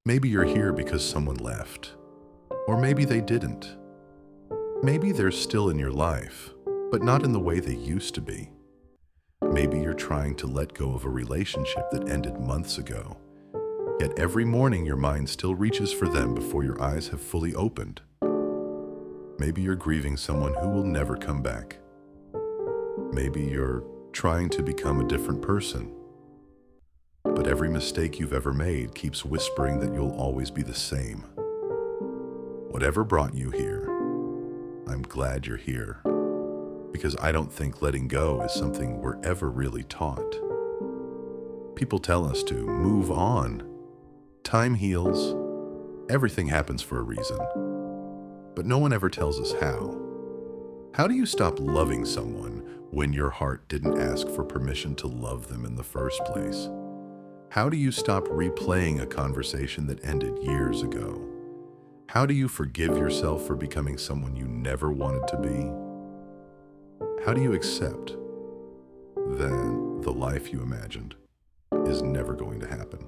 Maybe you're here because someone left, or maybe they didn't. Maybe they're still in your life, but not in the way they used to be. Maybe you're trying to let go of a relationship that ended months ago, yet every morning your mind still reaches for them before your eyes have fully opened. Maybe you're grieving someone who will never come back. Maybe you're trying to become a different person, but every mistake you've ever made keeps whispering that you'll always be the same. Whatever brought you here, I'm glad you're here, because I don't think letting go is something we're ever really taught. People tell us to move on. Time heals. Everything happens for a reason. But no one ever tells us how. How do you stop loving someone when your heart didn't ask for permission to love them in the first place? How do you stop replaying a conversation that ended years ago? How do you forgive yourself for becoming someone you never wanted to be? How do you accept that the life you imagined is never going to happen?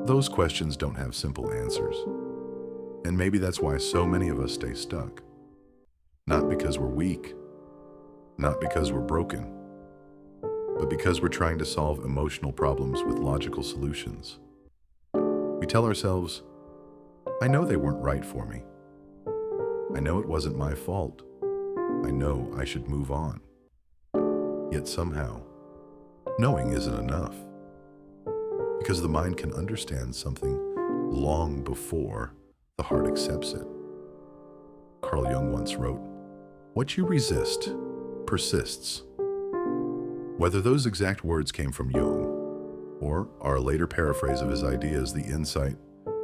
Those questions don't have simple answers. And maybe that's why so many of us stay stuck. Not because we're weak, not because we're broken, but because we're trying to solve emotional problems with logical solutions. We tell ourselves, I know they weren't right for me. I know it wasn't my fault. I know I should move on. Yet somehow, knowing isn't enough. Because the mind can understand something long before the heart accepts it. Carl Jung once wrote, "What you resist persists." Whether those exact words came from Jung, or are a later paraphrase of his ideas, the insight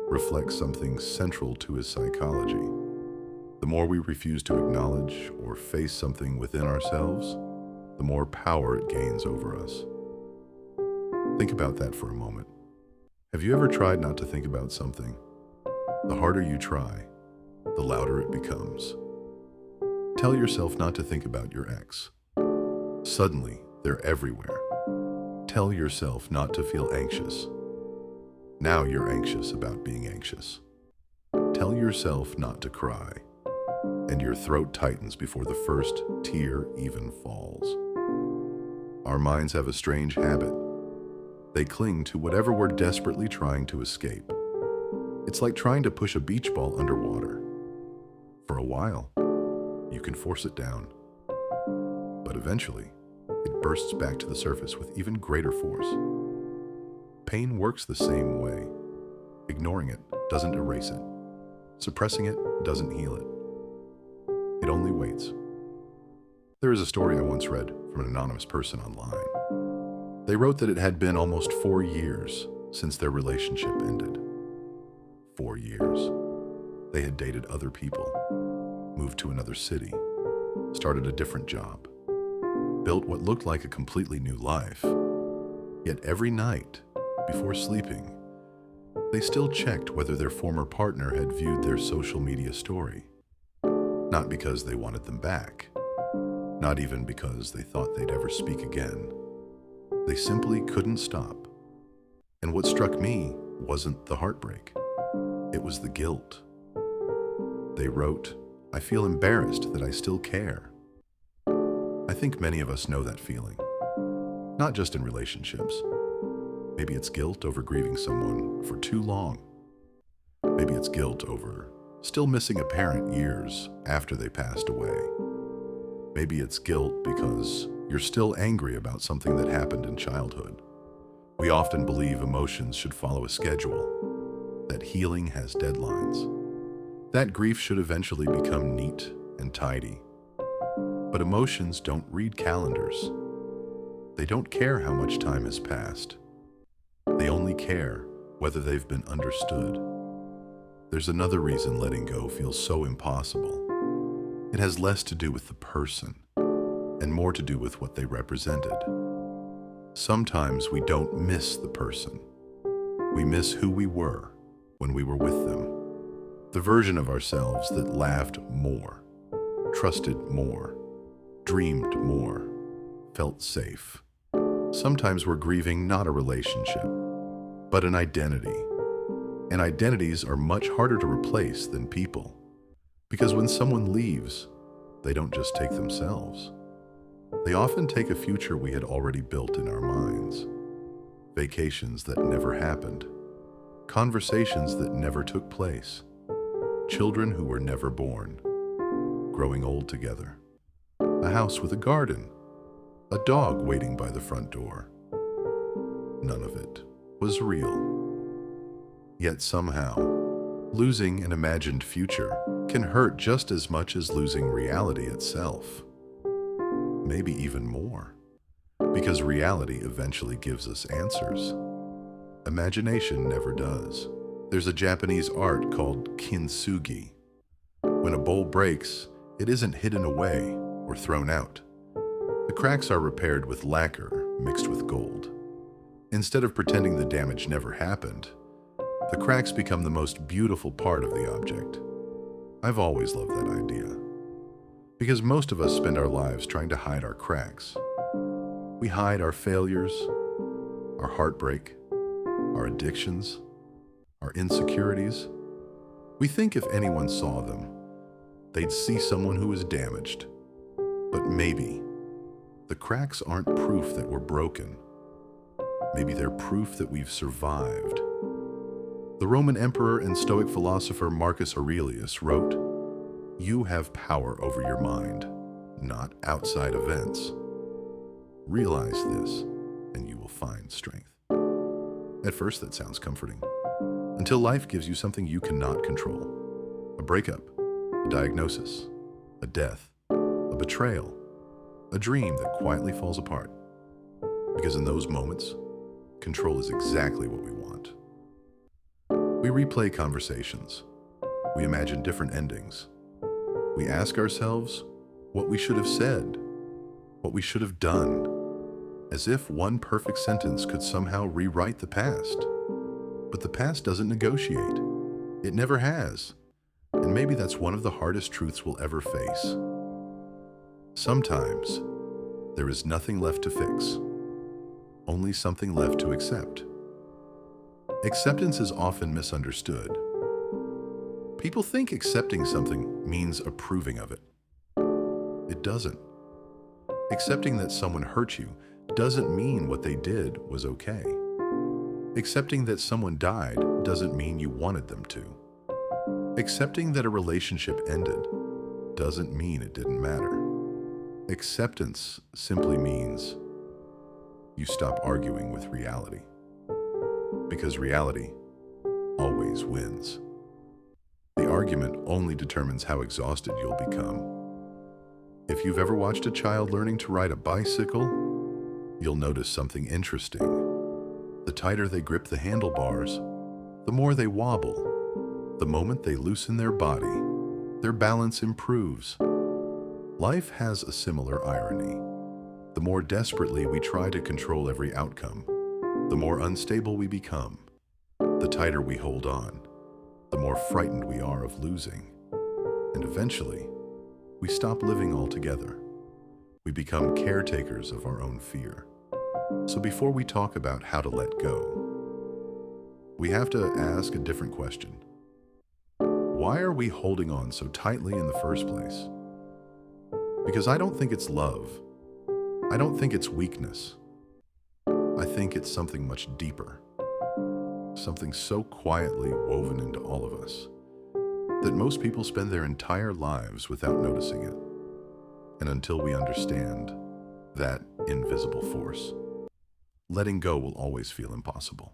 reflects something central to his psychology. The more we refuse to acknowledge or face something within ourselves, the more power it gains over us. Think about that for a moment. Have you ever tried not to think about something? The harder you try, the louder it becomes. Tell yourself not to think about your ex. Suddenly, they're everywhere. Tell yourself not to feel anxious. Now you're anxious about being anxious. Tell yourself not to cry, and your throat tightens before the first tear even falls. Our minds have a strange habit. They cling to whatever we're desperately trying to escape. It's like trying to push a beach ball underwater. For a while, you can force it down. But eventually, it bursts back to the surface with even greater force. Pain works the same way. Ignoring it doesn't erase it. Suppressing it doesn't heal it. It only waits. There is a story I once read from an anonymous person online. They wrote that it had been almost 4 years since their relationship ended. 4 years. They had dated other people, moved to another city, started a different job, built what looked like a completely new life. Yet every night, before sleeping, they still checked whether their former partner had viewed their social media story. Not because they wanted them back, not even because they thought they'd ever speak again. They simply couldn't stop. And what struck me wasn't the heartbreak. It was the guilt. They wrote, "I feel embarrassed that I still care." I think many of us know that feeling. Not just in relationships. Maybe it's guilt over grieving someone for too long. Maybe it's guilt over still missing a parent years after they passed away. Maybe it's guilt because you're still angry about something that happened in childhood. We often believe emotions should follow a schedule, that healing has deadlines, that grief should eventually become neat and tidy. But emotions don't read calendars. They don't care how much time has passed. They only care whether they've been understood. There's another reason letting go feels so impossible. It has less to do with the person and more to do with what they represented. Sometimes we don't miss the person. We miss who we were when we were with them. The version of ourselves that laughed more, trusted more, dreamed more, felt safe. Sometimes we're grieving not a relationship, but an identity, And identities are much harder to replace than people. Because when someone leaves, they don't just take themselves. They often take a future we had already built in our minds. Vacations that never happened. Conversations that never took place. Children who were never born. Growing old together. A house with a garden. A dog waiting by the front door. None of it was real. Yet somehow, losing an imagined future can hurt just as much as losing reality itself. Maybe even more. Because reality eventually gives us answers. Imagination never does. There's a Japanese art called kintsugi. When a bowl breaks, it isn't hidden away or thrown out. The cracks are repaired with lacquer mixed with gold. Instead of pretending the damage never happened, the cracks become the most beautiful part of the object. I've always loved that idea. Because most of us spend our lives trying to hide our cracks. We hide our failures, our heartbreak, our addictions, our insecurities. We think if anyone saw them, they'd see someone who is damaged. But maybe the cracks aren't proof that we're broken. Maybe they're proof that we've survived. The Roman emperor and Stoic philosopher Marcus Aurelius wrote, "You have power over your mind, not outside events. Realize this, and you will find strength." At first, that sounds comforting. Until life gives you something you cannot control. A breakup, a diagnosis, a death, a betrayal, a dream that quietly falls apart. Because in those moments, control is exactly what we want. We replay conversations. We imagine different endings. We ask ourselves what we should have said, what we should have done, as if one perfect sentence could somehow rewrite the past. But the past doesn't negotiate. It never has. And maybe that's one of the hardest truths we'll ever face. Sometimes, there is nothing left to fix, only something left to accept. Acceptance is often misunderstood. People think accepting something means approving of it. It doesn't. Accepting that someone hurt you doesn't mean what they did was okay. Accepting that someone died doesn't mean you wanted them to. Accepting that a relationship ended doesn't mean it didn't matter. Acceptance simply means you stop arguing with reality. Because reality always wins. The argument only determines how exhausted you'll become. If you've ever watched a child learning to ride a bicycle, you'll notice something interesting. The tighter they grip the handlebars, the more they wobble. The moment they loosen their body, their balance improves. Life has a similar irony. The more desperately we try to control every outcome, the more unstable we become. The tighter we hold on, the more frightened we are of losing. And eventually, we stop living altogether. We become caretakers of our own fear. So before we talk about how to let go, we have to ask a different question. Why are we holding on so tightly in the first place? Because I don't think it's love. I don't think it's weakness. I think it's something much deeper. Something so quietly woven into all of us that most people spend their entire lives without noticing it. And until we understand that invisible force, letting go will always feel impossible.